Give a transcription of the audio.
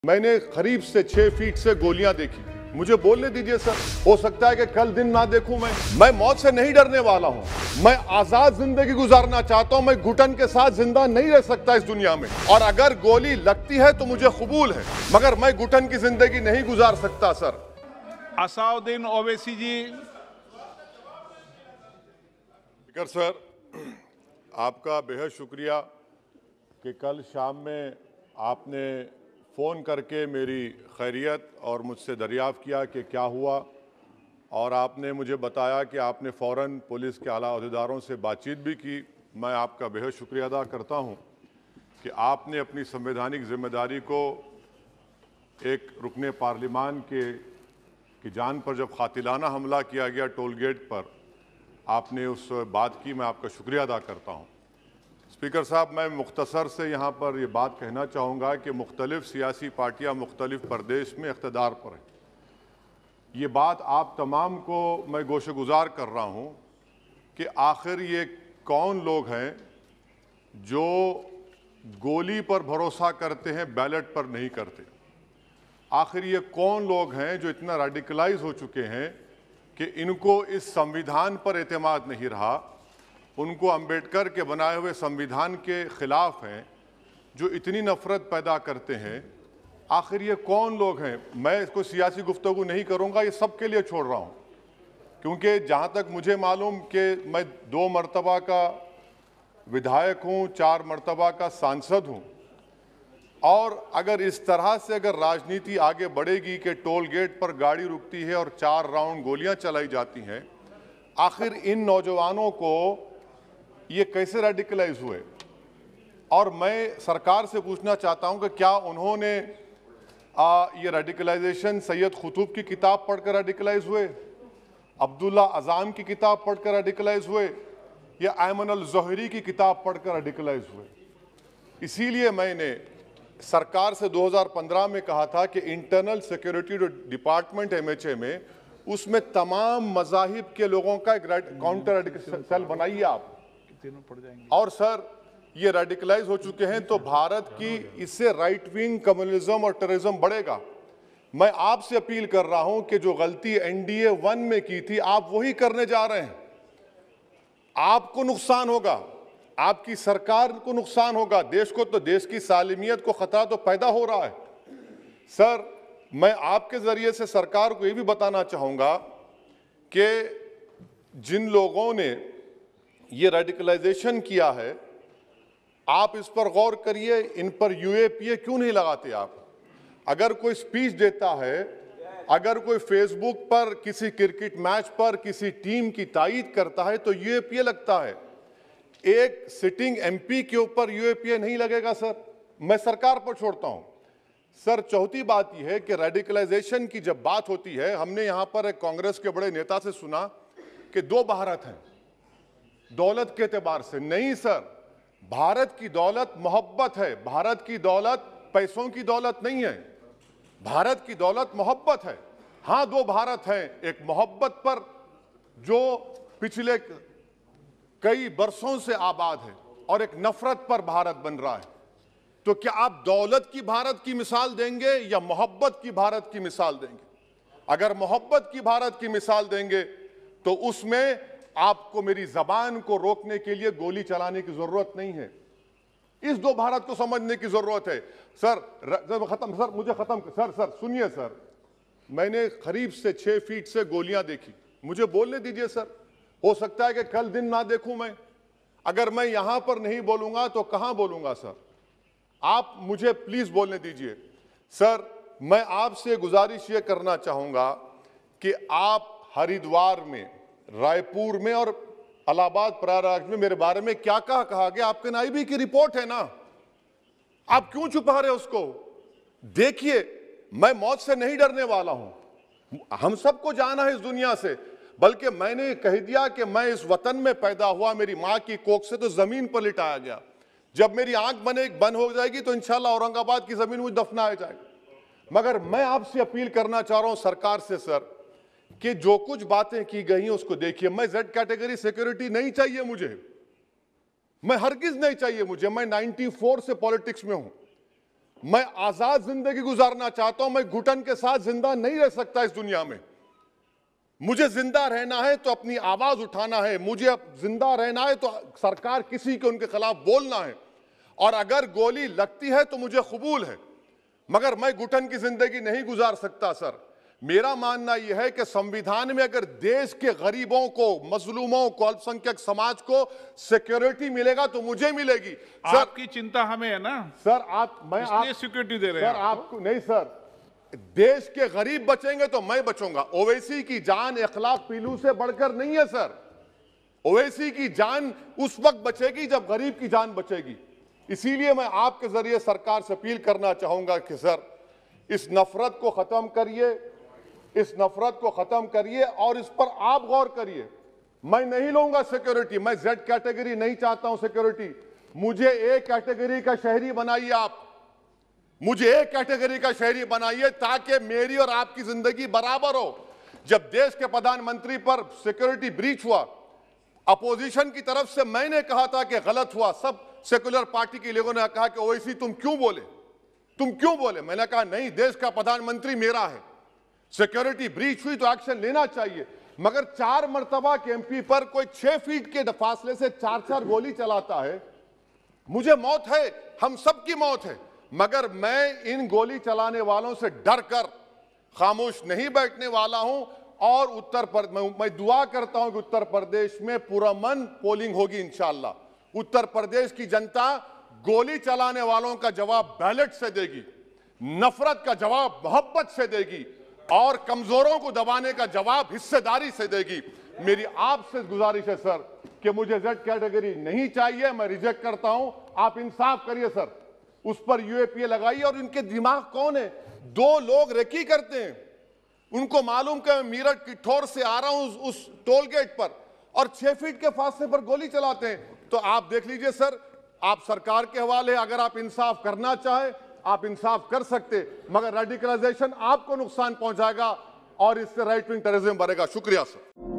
मैंने करीब से 6 फीट से गोलियां देखी। मुझे बोलने दीजिए सर, हो सकता है कि कल दिन ना देखूं। मैं मौत से नहीं डरने वाला हूं। मैं आजाद जिंदगी गुजारना चाहता हूं। मैं घुटन के साथ जिंदा नहीं रह सकता इस दुनिया में, और अगर गोली लगती है तो मुझे कबूल है, मगर मैं घुटन की जिंदगी नहीं गुजार सकता सर। असाउद्दीन ओवैसी जी। स्पीकर सर, आपका बेहद शुक्रिया कि कल शाम में आपने फ़ोन करके मेरी खैरियत और मुझसे दरियाफ़्त किया कि क्या हुआ, और आपने मुझे बताया कि आपने फ़ौरन पुलिस के आला अहदेदारों से बातचीत भी की। मैं आपका बेहद शुक्रिया अदा करता हूं कि आपने अपनी संवैधानिक जिम्मेदारी को एक रुकने पार्लिमान की जान पर जब कातिलाना हमला किया गया टोल गेट पर, आपने उस बात की। मैं आपका शुक्रिया अदा करता हूं। स्पीकर साहब, मैं मुख्तसर से यहाँ पर ये बात कहना चाहूँगा कि मुख्तलिफ सियासी पार्टियाँ मुख्तलिफ प्रदेश में इक़्तिदार पर हैं। ये बात आप तमाम को मैं गोशगुजार कर रहा हूँ कि आखिर ये कौन लोग हैं जो गोली पर भरोसा करते हैं, बैलेट पर नहीं करते। आखिर ये कौन लोग हैं जो इतना रेडिकलाइज हो चुके हैं कि इनको इस संविधान पर एतमाद नहीं रहा, उनको अंबेडकर के बनाए हुए संविधान के खिलाफ हैं, जो इतनी नफरत पैदा करते हैं। आखिर ये कौन लोग हैं? मैं इसको सियासी गुफ्तगू नहीं करूंगा, ये सबके लिए छोड़ रहा हूं, क्योंकि जहां तक मुझे मालूम कि मैं 2 मरतबा का विधायक हूं, 4 मरतबा का सांसद हूं, और अगर इस तरह से अगर राजनीति आगे बढ़ेगी कि टोल गेट पर गाड़ी रुकती है और 4 राउंड गोलियां चलाई जाती हैं, आखिर इन नौजवानों को ये कैसे रेडिकलाइज हुए? और मैं सरकार से पूछना चाहता हूं कि क्या उन्होंने ये रेडिकलाइजेशन सैयद कुतुब की किताब पढ़कर रेडिकलाइज हुए, अब्दुल्ला अज़ाम की किताब पढ़कर रेडिकलाइज हुए, या अयमन अल ज़ोहरी की किताब पढ़कर रेडिकलाइज हुए? इसीलिए मैंने सरकार से 2015 में कहा था कि इंटरनल सिक्योरिटी डिपार्टमेंट MHA में, उसमें तमाम मज़ाहिब के लोगों का एक काउंटर रेडिकल सेल बनाइए आप। और सर, ये रेडिकलाइज हो चुके हैं तो भारत की इससे राइट विंग कम्युनिज्म और टेररिज्म बढ़ेगा। मैं आपसे अपील कर रहा हूं कि जो गलती NDA 1 में की थी, आप वही करने जा रहे हैं। आपको नुकसान होगा, आपकी सरकार को नुकसान होगा, देश को तो, देश की सालिमियत को खतरा तो पैदा हो रहा है। सर, मैं आपके जरिए से सरकार को यह भी बताना चाहूंगा कि जिन लोगों ने ये रेडिकलाइजेशन किया है, आप इस पर गौर करिए, इन पर UAPA क्यों नहीं लगाते आप? अगर कोई स्पीच देता है, अगर कोई फेसबुक पर किसी क्रिकेट मैच पर किसी टीम की तायीद करता है तो UAPA लगता है। एक सिटिंग MP के ऊपर UAPA नहीं लगेगा सर। मैं सरकार पर छोड़ता हूं। सर, चौथी बात यह है कि रेडिकलाइजेशन की जब बात होती है, हमने यहां पर एक कांग्रेस के बड़े नेता से सुना कि 2 भारत हैं दौलत के एतबार से। नहीं सर, भारत की दौलत मोहब्बत है। भारत की दौलत पैसों की दौलत नहीं है, भारत की दौलत मोहब्बत है। हां, 2 भारत हैं, एक मोहब्बत पर जो पिछले कई बरसों से आबाद है, और एक नफरत पर भारत बन रहा है। तो क्या आप दौलत की भारत की मिसाल देंगे या मोहब्बत की भारत की मिसाल देंगे? अगर मोहब्बत की भारत की मिसाल देंगे तो उसमें आपको मेरी जबान को रोकने के लिए गोली चलाने की जरूरत नहीं है। इस 2 भारत को समझने की जरूरत है। सर, खत्म सर, मुझे खत्म सर सुनिए सर, मैंने करीब से 6 फीट से गोलियां देखी। मुझे बोलने दीजिए सर, हो सकता है कि कल दिन ना देखूं मैं। अगर मैं यहां पर नहीं बोलूंगा तो कहां बोलूंगा सर? आप मुझे प्लीज बोलने दीजिए। सर, मैं आपसे गुजारिश ये करना चाहूंगा कि आप हरिद्वार में, रायपुर में और इलाहाबाद प्रयागराज में मेरे बारे में क्या कहा गया? आपके नाईबी की रिपोर्ट है ना, आप क्यों छुपा रहे उसको? देखिए, मैं मौत से नहीं डरने वाला हूं। हम सबको जाना है इस दुनिया से, बल्कि मैंने कह दिया कि मैं इस वतन में पैदा हुआ, मेरी मां की कोख से तो जमीन पर लिटाया गया। जब मेरी आंख बंद हो जाएगी तो इंशाल्लाह औरंगाबाद की जमीन मुझे दफनाया जाएगा। मगर मैं आपसे अपील करना चाह रहा हूं सरकार से सर, कि जो कुछ बातें की गई हैं उसको देखिए। मैं Z कैटेगरी सिक्योरिटी नहीं चाहिए मुझे, मैं हरगिज नहीं चाहिए मुझे। मैं 94 से पॉलिटिक्स में हूं। मैं आजाद जिंदगी गुजारना चाहता हूं। मैं घुटन के साथ जिंदा नहीं रह सकता इस दुनिया में। मुझे जिंदा रहना है तो अपनी आवाज उठाना है, मुझे जिंदा रहना है तो सरकार किसी के उनके खिलाफ बोलना है, और अगर गोली लगती है तो मुझे कबूल है, मगर मैं घुटन की जिंदगी नहीं गुजार सकता। सर, मेरा मानना यह है कि संविधान में अगर देश के गरीबों को, मजलूमों को, अल्पसंख्यक समाज को सिक्योरिटी मिलेगा तो मुझे मिलेगी। सर, आपकी चिंता हमें है ना सर, इसलिए सिक्योरिटी दे रहे हैं सर, आपको नहीं सर, देश के गरीब बचेंगे तो मैं बचूंगा। ओवैसी की जान इखलाक पीलू से बढ़कर नहीं है सर। ओवैसी की जान उस वक्त बचेगी जब गरीब की जान बचेगी। इसीलिए मैं आपके जरिए सरकार से अपील करना चाहूंगा कि सर, इस नफरत को खत्म करिए, इस नफरत को खत्म करिए और इस पर आप गौर करिए। मैं नहीं लूंगा सिक्योरिटी, मैं जेड कैटेगरी नहीं चाहता हूं सिक्योरिटी। मुझे ए कैटेगरी का शहरी बनाइए आप, मुझे एक कैटेगरी का शहरी बनाइए ताकि मेरी और आपकी जिंदगी बराबर हो। जब देश के प्रधानमंत्री पर सिक्योरिटी ब्रीच हुआ, अपोजिशन की तरफ से मैंने कहा था कि गलत हुआ। सब सेकुलर पार्टी के लोगों ने कहा कि ओवैसी तुम क्यों बोले? मैंने कहा नहीं, देश का प्रधानमंत्री मेरा है, सिक्योरिटी ब्रीच हुई तो एक्शन लेना चाहिए। मगर 4 मर्तबा के एमपी पर कोई 6 फीट के फासले से 4-4 गोली चलाता है। मुझे मौत है, हम सबकी मौत है, मगर मैं इन गोली चलाने वालों से डर कर खामोश नहीं बैठने वाला हूं। और मैं दुआ करता हूं कि उत्तर प्रदेश में पुरअमन पोलिंग होगी इंशाअल्लाह। उत्तर प्रदेश की जनता गोली चलाने वालों का जवाब बैलेट से देगी, नफरत का जवाब मोहब्बत से देगी, और कमजोरों को दबाने का जवाब हिस्सेदारी से देगी। मेरी आपसे गुजारिश है सर कि मुझे जेड कैटेगरी नहीं चाहिए, मैं रिजेक्ट करता हूं। आप इंसाफ करिए सर, उस पर यूएपीए लगाइए। और इनके दिमाग कौन है? 2 लोग रेकी करते हैं, उनको मालूम कि मैं मीरठ किठौर से आ रहा हूं उस टोल गेट पर, और 6 फीट के फासले पर गोली चलाते हैं। तो आप देख लीजिए सर, आप सरकार के हवाले, अगर आप इंसाफ करना चाहे आप इंसाफ कर सकते, मगर रेडिकलाइजेशन आपको नुकसान पहुंचाएगा और इससे राइट विंग टेररिज्म बढ़ेगा। शुक्रिया सर।